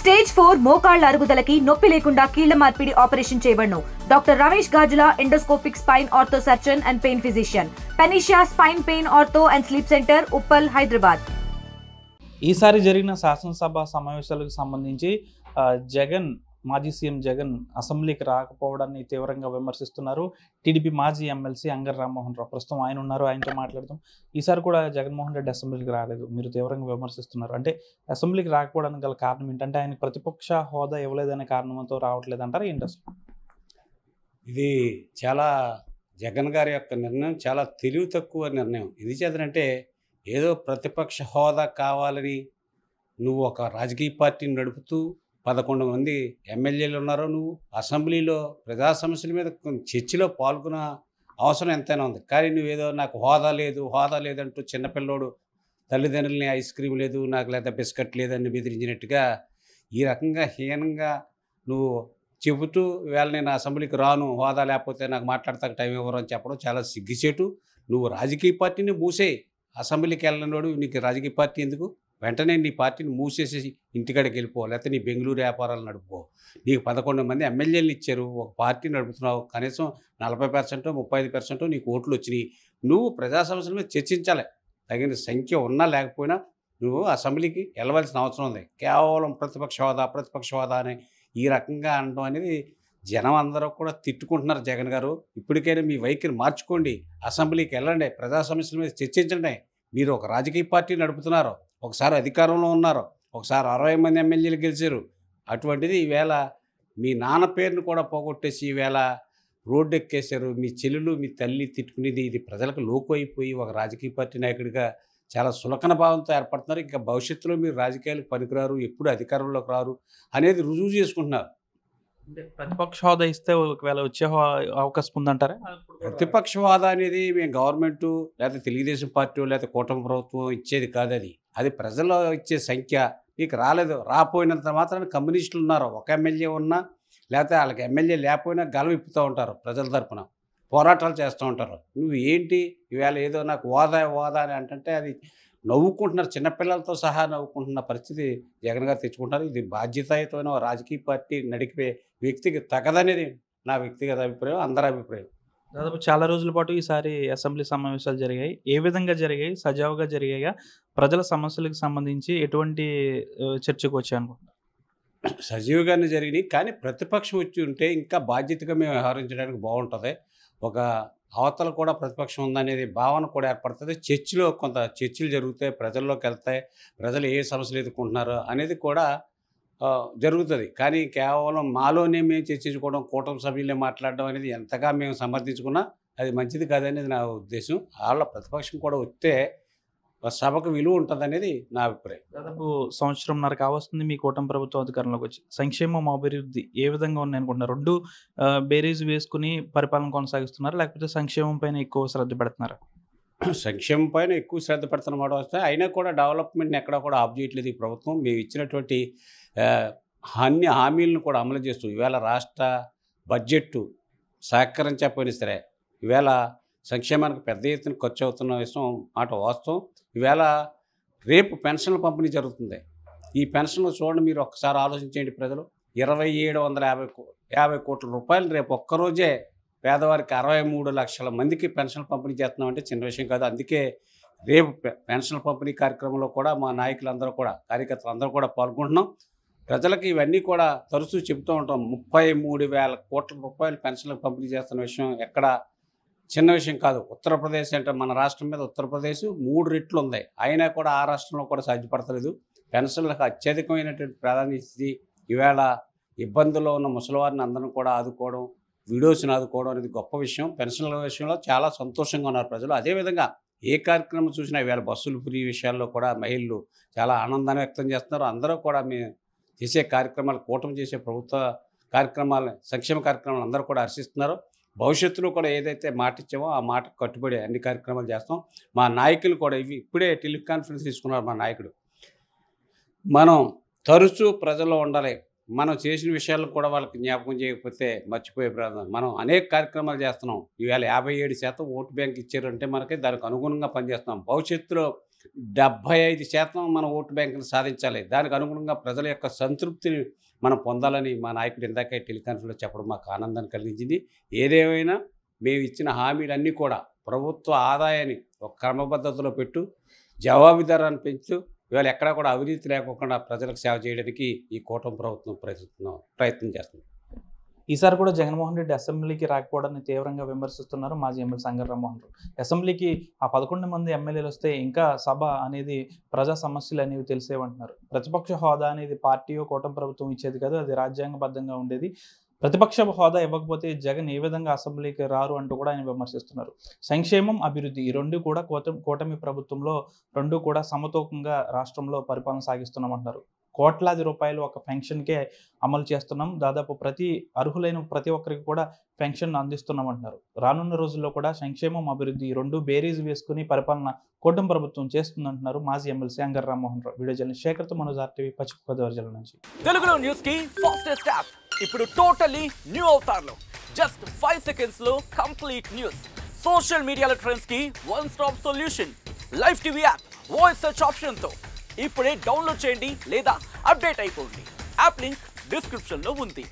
Stage 4 మోకాళ్ల అరుగుదలకి నొప్పి లేకుండా కీళ్ల మార్పిడి ఆపరేషన్ చేయబడును. Doctor Ramesh Gajula, endoscopic spine ortho surgeon and pain physician, Panacea spine pain ortho and sleep centre, Uppal, Hyderabad. ఈసారి జరిగిన శాసనసభ సమావేశాలకు సంబంధించి జగన్, మాజీ సీఎం జగన్ అసెంబ్లీకి రాకపోవడాన్ని తీవ్రంగా విమర్శిస్తున్నారు. టీడీపీ మాజీ ఎమ్మెల్సీ అంగర్ రామ్మోహన్ రావు ప్రస్తుతం ఆయన ఉన్నారు, ఆయనతో మాట్లాడదాం. ఈసారి కూడా జగన్మోహన్ రెడ్డి అసెంబ్లీకి రాలేదు, మీరు తీవ్రంగా విమర్శిస్తున్నారు. అంటే అసెంబ్లీకి రాకపోవడానికి గల కారణం ఏంటంటే ఆయనకు ప్రతిపక్ష హోదా ఇవ్వలేదనే కారణంతో రావట్లేదు అంటారా ఏంటి అసలు? ఇది చాలా జగన్ గారి యొక్క నిర్ణయం చాలా తెలివి తక్కువ నిర్ణయం. ఇది చేతనంటే ఏదో ప్రతిపక్ష హోదా కావాలని నువ్వు ఒక రాజకీయ పార్టీని నడుపుతూ 11 మంది ఎమ్మెల్యేలు ఉన్నారో, నువ్వు అసెంబ్లీలో ప్రజా సమస్యల మీద చర్చలో పాల్గొన్న అవసరం ఎంతైనా ఉంది. కానీ నువ్వేదో నాకు హోదా లేదంటూ చిన్నపిల్లోడు తల్లిదండ్రులని ఐస్ క్రీమ్ లేదు నాకు, లేదా బిస్కెట్ లేదని బెదిరించినట్టుగా ఈ రకంగా హీనంగా నువ్వు చెబుతూ ఇవాళ నేను అసెంబ్లీకి రాను, హోదా లేకపోతే నాకు మాట్లాడతాక టైం ఇవ్వరు అని చెప్పడం చాలా సిగ్గుచేటు. నువ్వు రాజకీయ పార్టీని మూసేయి. అసెంబ్లీకి వెళ్ళినోడు నీకు రాజకీయ పార్టీ ఎందుకు? వెంటనే నీ పార్టీని మూసేసి ఇంటికాడికి వెళ్ళిపో, లేకపోతే నీ బెంగళూరు వ్యాపారాలు నడుపుకో. నీకు 11 మంది ఎమ్మెల్యేలు ఇచ్చారు, ఒక పార్టీ నడుపుతున్నావు, కనీసం 40% 35% నీకు ఓట్లు వచ్చినాయి. నువ్వు ప్రజా సమస్యల మీద చర్చించాలి. తగిన సంఖ్య ఉన్నా లేకపోయినా నువ్వు అసెంబ్లీకి వెళ్ళవలసిన అవసరం ఉంది. కేవలం ప్రతిపక్ష హోదా అని ఈ రకంగా అనడం అనేది జనం అందరూ కూడా తిట్టుకుంటున్నారు. జగన్ గారు, ఇప్పటికైనా మీ వైఖరి మార్చుకోండి, అసెంబ్లీకి వెళ్ళండి, ప్రజా సమస్యల మీద చర్చించండి. మీరు ఒక రాజకీయ పార్టీ నడుపుతున్నారు, ఒకసారి అధికారంలో ఉన్నారు, ఒకసారి 60 మంది ఎమ్మెల్యేలు గెలిచారు. అటువంటిది ఈవేళ మీ నాన్న పేరును కూడా పోగొట్టేసి ఈవేళ రోడ్డు ఎక్కేశారు. మీ చెల్లెలు మీ తల్లి తిట్టుకునేది ఇది ప్రజలకు లోకు అయిపోయి ఒక రాజకీయ పార్టీ నాయకుడిగా చాలా సులకన భావంతో ఏర్పడుతున్నారు. ఇంకా భవిష్యత్తులో మీరు రాజకీయాలకు పనికిరారు, ఎప్పుడు అధికారంలోకి రారు అనేది రుజువు చేసుకుంటున్నారు. అంటే ప్రతిపక్ష హోదా ఇస్తే ఒకవేళ వచ్చే అవకాశం ఉందంటారా? ప్రతిపక్ష హోదా అనేది మేము గవర్నమెంటు లేకపోతే తెలుగుదేశం పార్టీ లేకపోతే కూటమి ప్రభుత్వం ఇచ్చేది కాదు. అది ప్రజల్లో ఇచ్చే సంఖ్య. నీకు రాలేదు, రాపోయినంత మాత్రాన కమ్యూనిస్టులు ఉన్నారు, ఒక ఎమ్మెల్యే ఉన్నా లేకపోతే వాళ్ళకి ఎమ్మెల్యే లేకపోయినా గలం ఇప్పుతూ ఉంటారు, ప్రజల తరపున పోరాటాలు చేస్తూ ఉంటారు. నువ్వు ఏంటి ఈవేళ ఏదో నాకు హోదా అని అంటే అది నవ్వుకుంటున్నారు, చిన్నపిల్లలతో సహా నవ్వుకుంటున్న పరిస్థితి జగన్ గారు తెచ్చుకుంటున్నారు. ఇది బాధ్యతాయుతమైన రాజకీయ పార్టీ నడిపే వ్యక్తికి తగదనేది నా వ్యక్తిగత అభిప్రాయం, అందరి అభిప్రాయం. దాదాపు చాలా రోజుల పాటు ఈసారి అసెంబ్లీ సమావేశాలు జరిగాయి. ఏ విధంగా జరిగాయి? సజావుగా జరిగాయా? ప్రజల సమస్యలకు సంబంధించి ఎటువంటి చర్చకు వచ్చాయి అనుకుంటున్నారు? సజీవుగానే జరిగినాయి. కానీ ప్రతిపక్షం వచ్చి ఉంటే ఇంకా బాధ్యతగా మేము వ్యవహరించడానికి బాగుంటుంది. ఒక అవతల కూడా ప్రతిపక్షం ఉందనేది భావన కూడా ఏర్పడుతుంది. కొంత చర్చలు జరుగుతాయి, ప్రజల్లోకి వెళ్తాయి, ప్రజలు ఏ సమస్యలు ఎదుర్కొంటున్నారో అనేది కూడా జరుగుతుంది. కానీ కేవలం మాలోనే మేము చర్చించుకోవడం, కూటమి సభ్యులే మాట్లాడడం అనేది ఎంతగా మేము సమర్థించుకున్నా అది మంచిది కాదనేది నా ఉద్దేశం. వాళ్ళ ప్రతిపక్షం కూడా వస్తే సభకు విలువ ఉంటుందనేది నా అభిప్రాయం. దాదాపు సంవత్సరంన్నర కావస్తుంది మీ కూటమి ప్రభుత్వం అధికారంలోకి వచ్చి. సంక్షేమం, అభివృద్ధి ఏ విధంగా ఉన్నాయి అనుకుంటున్నారు? రెండు బేరీజ్ వేసుకుని పరిపాలన కొనసాగిస్తున్నారు, లేకపోతే సంక్షేమం పైన ఎక్కువ శ్రద్ధ పెడుతున్నారా? సంక్షేమం పైన ఎక్కువ శ్రద్ధ పెడుతున్నమాట వస్తే అయినా కూడా డెవలప్మెంట్ని ఎక్కడా కూడా ఆఫ్ చేయట్లేదు ఈ ప్రభుత్వం. మేము ఇచ్చినటువంటి అన్ని హామీలను కూడా అమలు చేస్తూ ఈవేళ రాష్ట్ర బడ్జెట్ సహకరించకపోయినా సరే ఈవేళ సంక్షేమానికి పెద్ద ఎత్తున ఖర్చు అవుతున్న విషయం మాట వాస్తవం. ఈవేళ రేపు పెన్షన్ల పంపిణీ జరుగుతుంది. ఈ పెన్షన్లు చూడండి, మీరు ఒక్కసారి ఆలోచించండి. ప్రజలు 2750 కోట్ల రూపాయలు రేపు ఒక్కరోజే పేదవారికి 63 లక్షల మందికి పెన్షన్లు పంపిణీ చేస్తున్నామంటే చిన్న విషయం కాదు. అందుకే రేపు పెన్షన్ల పంపిణీ కార్యక్రమంలో కూడా మా నాయకులందరూ కూడా, కార్యకర్తలు అందరూ కూడా పాల్గొంటున్నాం. ప్రజలకు ఇవన్నీ కూడా తరచూ చెబుతూ ఉంటాం. 33,000 కోట్ల రూపాయలు పెన్షన్లకు పంపిణీ చేస్తున్న విషయం ఎక్కడ చిన్న విషయం కాదు. ఉత్తరప్రదేశ్ అంటే మన రాష్ట్రం మీద ఉత్తరప్రదేశ్ 3 రెట్లు ఉంది, అయినా కూడా ఆ రాష్ట్రంలో కూడా సాధ్యపడతలేదు. పెన్షన్లకు అత్యధికమైనటువంటి ప్రాధాన్యత ఇచ్చి ఈవేళ ఇబ్బందుల్లో ఉన్న ముసలివారిని అందరం కూడా ఆదుకోవడం, విడోస్ని ఆదుకోవడం అనేది గొప్ప విషయం. పెన్షన్ల విషయంలో చాలా సంతోషంగా ఉన్నారు ప్రజలు. అదేవిధంగా ఏ కార్యక్రమం చూసినా ఈవేళ బస్సులు ఫ్రీ విషయాల్లో కూడా మహిళలు చాలా ఆనందాన్ని వ్యక్తం చేస్తున్నారు. అందరూ కూడా మేము చేసే కార్యక్రమాలు, కూటమి చేసే ప్రభుత్వ కార్యక్రమాలు, సంక్షేమ కార్యక్రమాలు అందరూ కూడా హర్షిస్తున్నారు. భవిష్యత్తులో కూడా ఏదైతే మాట ఇచ్చామో ఆ మాటకు కట్టుబడి అన్ని కార్యక్రమాలు చేస్తాం. మా నాయకులు కూడా ఇప్పుడే టెలికాన్ఫరెన్స్ తీసుకున్నారు మా నాయకుడు. మనం తరచూ ప్రజల్లో ఉండాలి, మనం చేసిన విషయాలను కూడా వాళ్ళకి జ్ఞాపకం చేయకపోతే మర్చిపోయే ప్రమాదం. మనం అనేక కార్యక్రమాలు చేస్తున్నాం. ఈవేళ 57% ఓటు బ్యాంక్ ఇచ్చారంటే మనకి దానికి అనుగుణంగా పనిచేస్తున్నాం. భవిష్యత్తులో 75% మన ఓటు బ్యాంకును సాధించాలి. దానికి అనుగుణంగా ప్రజల యొక్క సంతృప్తిని మనం పొందాలని మా నాయకుడు ఇందాకే టెలికాన్ఫరెన్స్‌లో చెప్పడం మాకు ఆనందాన్ని కలిగించింది. ఏదేమైనా మేము ఇచ్చిన హామీలన్నీ కూడా ప్రభుత్వ ఆదాయాన్ని ఒక క్రమపద్ధతిలో పెట్టు, జవాబుదారాన్ని పెంచుతూ ఇవాళ ఎక్కడా కూడా అవినీతి లేకోకుండా ప్రజలకు సేవ చేయడానికి ఈ కూటమి ప్రభుత్వం ప్రయత్నం చేస్తుంది. ఈసారి కూడా జగన్మోహన్ రెడ్డి అసెంబ్లీకి రాకపోవడాన్ని తీవ్రంగా విమర్శిస్తున్నారు మాజీ ఎమ్మెల్సీ అంగర్ రామ్మోహన్ రావు. అసెంబ్లీకి ఆ 11 మంది ఎమ్మెల్యేలు వస్తే ఇంకా సభ అనేది ప్రజా సమస్యలు అనేవి తెలిసేవంటున్నారు. ప్రతిపక్ష హోదా అనేది పార్టీయో కూటమి ప్రభుత్వం ఇచ్చేది కాదు, అది రాజ్యాంగబద్ధంగా ఉండేది. ప్రతిపక్ష హోదా ఇవ్వకపోతే జగన్ ఏ విధంగా అసెంబ్లీకి రారు అంటూ కూడా ఆయన విమర్శిస్తున్నారు. సంక్షేమం, అభివృద్ధి ఈ రెండు కూడా కూటమి ప్రభుత్వంలో రెండు కూడా సమతూకంగా రాష్ట్రంలో పరిపాలన సాగిస్తున్నామంటున్నారు. కోట్లాది రూపాయలు ఒక పెన్షన్కే అమలు చేస్తున్నాం, దాదాపు అర్హులైన ప్రతి ఒక్కరికి కూడా పెన్షన్ అందిస్తున్నామంటున్నారు. రానున్న రోజుల్లో కూడా సంక్షేమం, అభివృద్ధి ఈ రెండు బేరీజ్ వేసుకుని పరిపాలన కూటమి ప్రభుత్వం చేస్తుందంటున్నారు మాజీ MLC అంగర్ Rammohan Rao. Video journalist శేఖర్తో Manoj, RTV, పశ్చిమ గోదావరి జిల్లా నుంచి. తెలుగులో న్యూస్ కి ఫాస్టెస్ట్ యాప్ ఇప్పుడు టోటల్లీ న్యూ అవతార్లో జస్ట్ 5 seconds లో కంప్లీట్ న్యూస్. సోషల్ మీడియాలో ట్రెండ్స్ కి one stop solution. Live TV app voice search option తో ఇప్పుడే డౌన్లోడ్ చేయండి లేదా అప్డేట్ అయిపోండి. యాప్ లింక్ డిస్క్రిప్షన్ లో ఉంది.